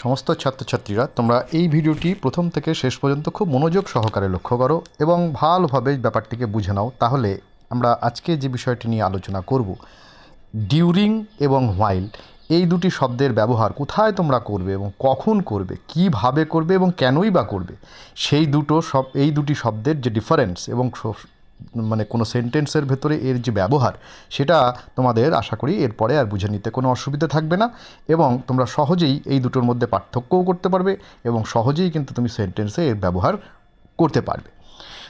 সমস্ত ছাত্রছাত্রীরা তোমরা এই ভিডিওটি প্রথম থেকে শেষ পর্যন্ত খুব মনোযোগ সহকারে লক্ষ্য করো এবং ভালোভাবে ব্যাপারটিকে বুঝে নাও। তাহলে আমরা আজকে যে বিষয়টি নিয়ে আলোচনা করব, ডিউরিং এবং হোয়াইল, এই দুটি শব্দের ব্যবহার কোথায় তোমরা করবে এবং কখন করবে, কিভাবে করবে এবং কেনই বা করবে, এই দুটি শব্দের যে ডিফারেন্স এবং মানে কোনো সেন্টেন্সের ভেতরে এর যে ব্যবহার, সেটা তোমাদের আশা করি এরপরে আর বুঝে নিতে কোনো অসুবিধা থাকবে না এবং তোমরা সহজেই এই দুটোর মধ্যে পার্থক্যও করতে পারবে এবং সহজেই কিন্তু তুমি সেন্টেন্সে এর ব্যবহার করতে পারবে।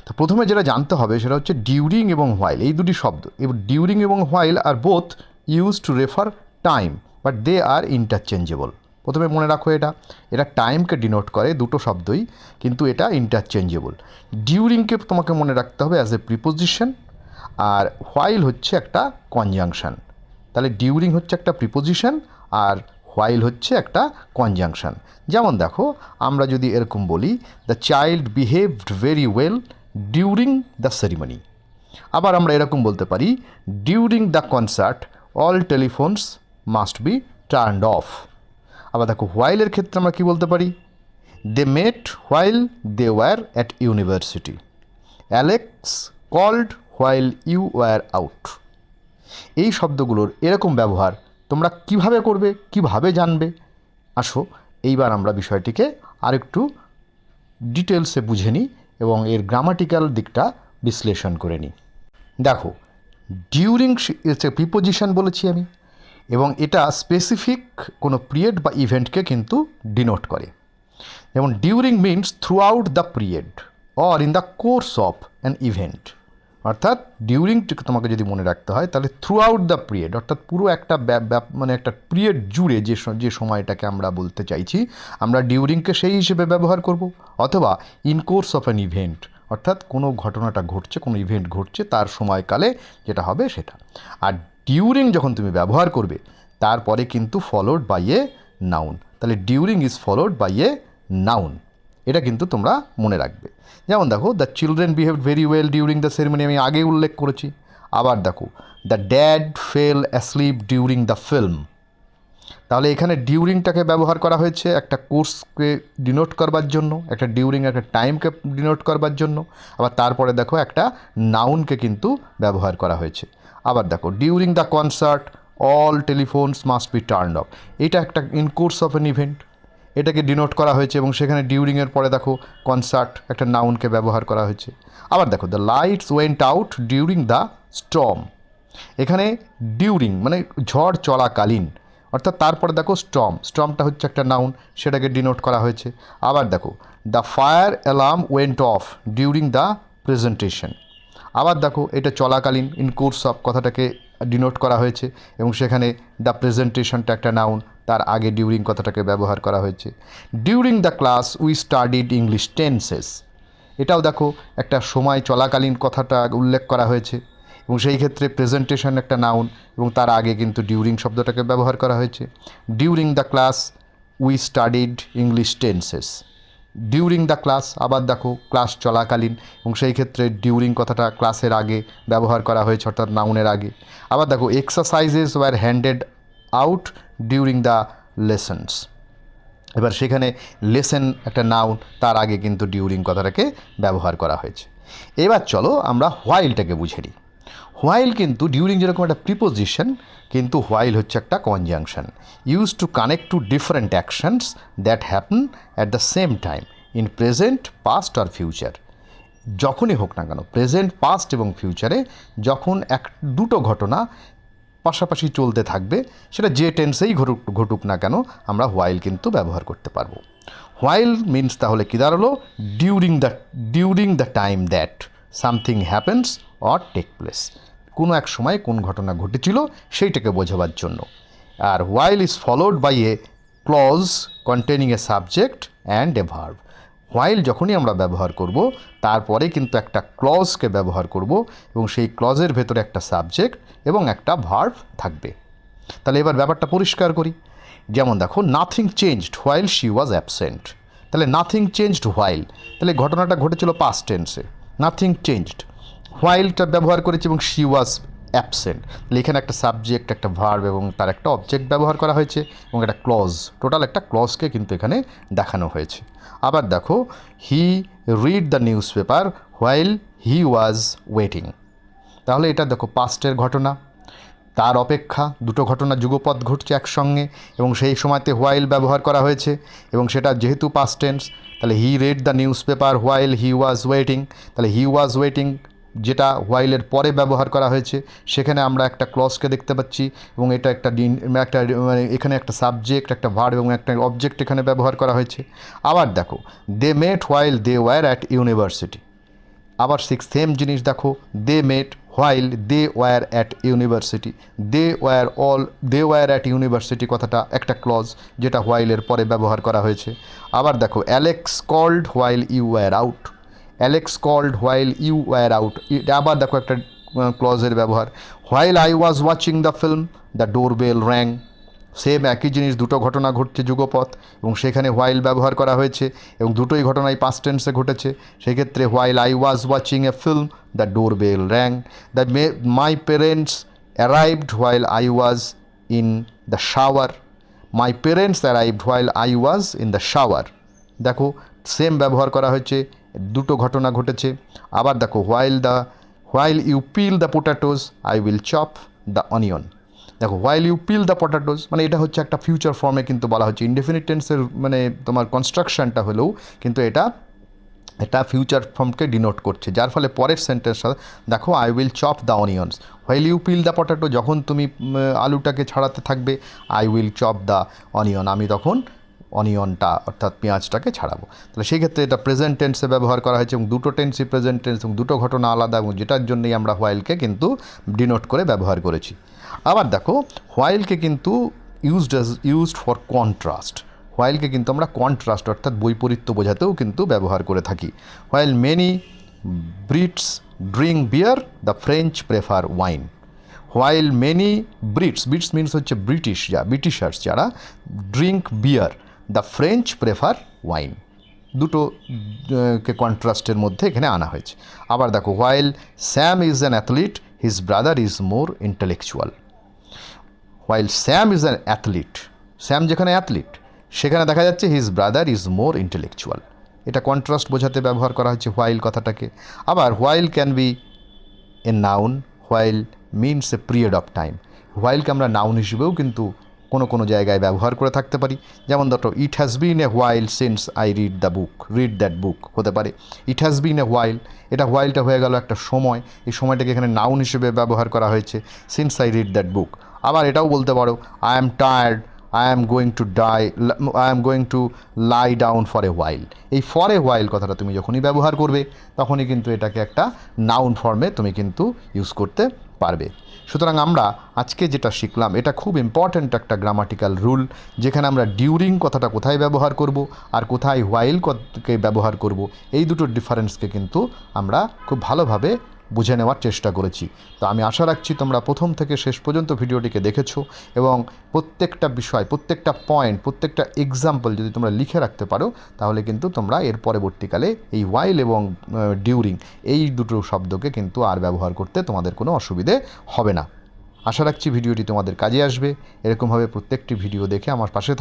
তো প্রথমে যেটা জানতে হবে সেটা হচ্ছে ডিউরিং এবং হোয়াইল, এই দুটি শব্দ। এবার ডিউরিং এবং while are both use to refer time, but they are interchangeable. প্রথমে মনে রাখো, এটা টাইমকে ডিনোট করে, দুটো শব্দই, কিন্তু এটা ইন্টারচেঞ্জেবল। ডিউরিংকে তোমাকে মনে রাখতে হবে অ্যাজ এ প্রিপোজিশন, আর হোয়াইল হচ্ছে একটা কনজাংশন। তাহলে ডিউরিং হচ্ছে একটা প্রিপোজিশন আর হোয়াইল হচ্ছে একটা কনজাংশন। যেমন দেখো, আমরা যদি এরকম বলি, the child behaved very well during the ceremony. আবার আমরা এরকম বলতে পারি, during the concert all telephones must be turned off. আবার দেখো, হোয়াইলের ক্ষেত্রে আমরা কী বলতে পারি, they met while they were at university, Alex called while you were out. এই শব্দগুলোর এরকম ব্যবহার তোমরা কিভাবে করবে, কিভাবে জানবে? আসো এইবার আমরা বিষয়টিকে আরেকটু ডিটেলসে বুঝে নিই এবং এর গ্রামাটিক্যাল দিকটা বিশ্লেষণ করে নিই। দেখো, ডিউরিং হচ্ছে প্রিপোজিশন বলেছি আমি, এবং এটা স্পেসিফিক কোনো পিরিয়ড বা ইভেন্টকে কিন্তু ডিনোট করে। যেমন during means through out the period or in the course of an event. অর্থাৎ ডিউরিংটিকে তোমাকে যদি মনে রাখতে হয়, তাহলে থ্রু আউট দ্য পিরিয়ড, অর্থাৎ পুরো একটা মানে একটা পিরিয়ড জুড়ে যে সময়টাকে আমরা বলতে চাইছি, আমরা ডিউরিংকে সেই হিসেবে ব্যবহার করব। অথবা in course of an event, অর্থাৎ কোনো ঘটনাটা ঘটছে, কোনো ইভেন্ট ঘটছে, তার সময়কালে যেটা হবে সেটা। আর ডিউরিং যখন তুমি ব্যবহার করবে, তারপরে কিন্তু ফলোড বাই এ নাউন। তাহলে during is followed by a noun, এটা কিন্তু তোমরা মনে রাখবে। যেমন দেখো, the children behaved very well during the ceremony, আমি আগেই উল্লেখ করেছি। আবার দেখো, the dad fell asleep during the film. তাহলে এখানে ডিউরিংটাকে ব্যবহার করা হয়েছে একটা কোর্সকে ডিনোট করবার জন্য, একটা ডিউরিং একটা টাইমকে ডিনোট করবার জন্য। আবার তারপরে দেখো, একটা নাউনকে কিন্তু ব্যবহার করা হয়েছে। আবার দেখো, during the concert all telephones must be turned off, এটা একটা in course of an event, এটাকে ডিনোট করা হয়েছে এবং সেখানে ডিউরিংয়ের পরে দেখো কনসার্ট একটা নাউনকে ব্যবহার করা হয়েছে। আবার দেখো, the lights went out during the storm, এখানে ডিউরিং মানে ঝড় চলাকালীন, অর্থাৎ তারপরে দেখো স্টর্মটা হচ্ছে একটা নাউন, সেটাকে ডিনোট করা হয়েছে। আবার দেখো, the fire alarm went of during the presentation. আবার দেখো, এটা চলাকালীন, ইন কোর্স অফ কথাটাকে ডিনোট করা হয়েছে এবং সেখানে দ্য প্রেজেন্টেশনটা একটা নাউন, তার আগে ডিউরিং কথাটাকে ব্যবহার করা হয়েছে। During the class we studied English tenses, এটাও দেখো একটা সময় চলাকালীন কথাটা উল্লেখ করা হয়েছে এবং সেই ক্ষেত্রে প্রেজেন্টেশন একটা নাউন এবং তার আগে কিন্তু ডিউরিং শব্দটাকে ব্যবহার করা হয়েছে। During the class we studied English tenses, during the class, আবার দেখো ক্লাস চলাকালীন এবং সেই ক্ষেত্রে ডিউরিং কথাটা ক্লাসের আগে ব্যবহার করা হয়েছে, অর্থাৎ নাউনের আগে। আবার দেখো, exercises were handed out during the lessons, এবার সেখানে লেসেন একটা নাউন, তার আগে কিন্তু ডিউরিং কথাটাকে ব্যবহার করা হয়েছে। এবার চলো আমরা হোয়াইলটাকে বুঝে নিই। হোয়াইল কিন্তু ডিউরিং যেরকম একটা প্রিপোজিশন, কিন্তু হোয়াইল হচ্ছে একটা conjunction, use to connect two different actions that happen at the same time in present, past আর ফিউচার। যখনই হোক না কেন, প্রেজেন্ট, পাস্ট এবং ফিউচারে যখন দুটো ঘটনা পাশাপাশি চলতে থাকবে, সেটা যে টেন্সেই ঘটুক না কেন, আমরা হোয়াইল কিন্তু ব্যবহার করতে পারবো। হোয়াইল মিনস তাহলে কী দাঁড়ালো, during the time that something happens or take place, কোনো এক সময় কোন ঘটনা ঘটেছিল সেইটাকে বোঝাবার জন্য। আর while is followed by a clause containing a subject and a verb. While যখনই আমরা ব্যবহার করব, তারপরে কিন্তু একটা ক্লজকে ব্যবহার করব এবং সেই ক্লজের ভেতরে একটা সাবজেক্ট এবং একটা ভার্ব থাকবে। তাহলে এবার ব্যাপারটা পরিষ্কার করি। যেমন দেখো, nothing changed while she was absent. তাহলে নাথিং চেঞ্জড হোয়াইল, তাহলে ঘটনাটা ঘটেছিল পাস্ট টেন্সে, নাথিং চেঞ্জড, হোয়াইলটা ব্যবহার করেছি এবং শি ওয়াজ অ্যাবসেন্ট। তাহলে এখানে একটা সাবজেক্ট, একটা ভার্ব এবং তার একটা অবজেক্ট ব্যবহার করা হয়েছে এবং একটা ক্লজ, টোটাল একটা ক্লজকে কিন্তু এখানে দেখানো হয়েছে। আবার দেখো, he read the newspaper while he was waiting. তাহলে এটা দেখো পাস্টের ঘটনা, তার অপেক্ষা, দুটো ঘটনা যুগপৎ ঘটছে একসঙ্গে এবং সেই সময়তে হোয়াইল ব্যবহার করা হয়েছে এবং সেটা যেহেতু পাস্ট টেন্স, তাহলে he read the newspaper while he was waiting. তাহলে হি ওয়াজ ওয়েটিং যেটা হোয়াইলের পরে ব্যবহার করা হয়েছে, সেখানে আমরা একটা ক্লজকে দেখতে পাচ্ছি এবং এটা একটা মানে এখানে একটা সাবজেক্ট, একটা ভার্ব এবং একটা অবজেক্ট এখানে ব্যবহার করা হয়েছে। আবার দেখো, they met while they were at university. আবার সেম জিনিস দেখো, they met while they were at university. They were at university কথাটা একটা ক্লজ যেটা হোয়াইলের পরে ব্যবহার করা হয়েছে। আবার দেখো, Alex called while you were out. Alex called while you were out, আবার দেখো একটা ক্লজের ব্যবহার, while I was watching the film the door bell rang. Same একই জিনিস, দুটো ঘটনা ঘটছে যুগপৎ এবং সেখানে হোয়াইল ব্যবহার করা হয়েছে এবং দুটোই ঘটনাই পাস্ট টেন্সে ঘটেছে। সেক্ষেত্রে while I was watching a film the door bell rang. My parents arrived while I was in the shower. My parents arrived while I was in the shower. দেখো সেম ব্যবহার করা হয়েছে, দুটো ঘটনা ঘটেছে। আবার দেখো, while you peel the potatoes I will chop the onion. দেখো, while you peel the potatoes মানে এটা হচ্ছে একটা ফিউচার ফর্মে কিন্তু বলা হচ্ছে, ইনডেফিনিট টেন্সের মানে তোমার কনস্ট্রাকশনটা হলেও কিন্তু এটা ফিউচার ফর্মকে ডিনোট করছে, যার ফলে পরের সেন্টেন্সটা দেখো, I will chop the onions. While you peel the potato, যখন তুমি আলুটাকে ছাড়াতে থাকবে, I will chop the onion, আমি তখন অনিয়নটা অর্থাৎ পেঁয়াজটাকে ছাড়াবো। তাহলে সেই ক্ষেত্রে এটা প্রেজেন্ট টেন্সে ব্যবহার করা হয়েছে এবং দুটো টেন্সই প্রেজেন্ট টেন্স এবং দুটো ঘটনা আলাদা এবং যেটার জন্যই আমরা হোয়াইলকে কিন্তু ডিনোট করে ব্যবহার করেছি। আবার দেখো, হোয়াইলকে কিন্তু ইউজড ফর কন্ট্রাস্ট। হোয়াইলকে কিন্তু আমরা কন্ট্রাস্ট অর্থাৎ বৈপরীত্য বোঝাতেও কিন্তু ব্যবহার করে থাকি। While many Brits drink bear the French prefer wine. While many Brits means হচ্ছে ব্রিটিশার্স যারা, drink bear the French prefer wine, দুটোকে কন্ট্রাস্টের মধ্যে এখানে আনা হয়েছে। আবার দেখো, while Sam is an athlete his brother is more intellectual. While Sam is an athlete, Sam যেখানে অ্যাথলিট সেখানে দেখা যাচ্ছে his brother is more intellectual, এটা কন্ট্রাস্ট বোঝাতে ব্যবহার করা হচ্ছে হোয়াইল কথাটাকে। আবার while can be a noun, while means a period of time. হোয়াইলকে আমরা নাউন হিসেবেও কিন্তু কোনো জায়গায় ব্যবহার করে থাকতে পারি, যেমন ধরো, it has been a while since I read that বুক হতে পারে। It has been a while, এটা হোয়াইলটা হয়ে গেল একটা সময়, এই সময়টাকে এখানে নাউন হিসেবে ব্যবহার করা হয়েছে, সিন্স আই রিড দ্যাট বুক। আবার এটাও বলতে পারো, I am tired, I am going to lie down for a while. এই ফর এ হোয়াইল কথাটা তুমি যখনই ব্যবহার করবে তখনই কিন্তু এটাকে একটা নাউন ফর্মে তুমি কিন্তু ইউজ করতে পারবে। সুতরাং আমরা আজকে যেটা শিখলাম এটা খুব ইম্পর্ট্যান্ট একটা গ্রামাটিক্যাল রুল, যেখানে আমরা ডিউরিং কথাটা কোথায় ব্যবহার করব আর কোথায় হোয়াইল কে ব্যবহার করব, এই দুটোর ডিফারেন্সকে কিন্তু আমরা খুব ভালোভাবে বুঝে নেওয়ার চেষ্টা করেছি। তো আমি আশা রাখছি তোমরা প্রথম থেকে শেষ পর্যন্ত ভিডিওটিকে দেখেছো এবং প্রত্যেকটা বিষয়, প্রত্যেকটা পয়েন্ট, প্রত্যেকটা এক্সাম্পল যদি তোমরা লিখে রাখতে পারো তাহলে কিন্তু তোমরা এর পরবর্তীকালে এই হোয়াইল এবং ডিউরিং এই দুটো শব্দকে কিন্তু আর ব্যবহার করতে তোমাদের কোনো অসুবিধে হবে না। আশা রাখছি ভিডিওটি তোমাদের কাজে আসবে। এরকমভাবে প্রত্যেকটি ভিডিও দেখে আমার পাশে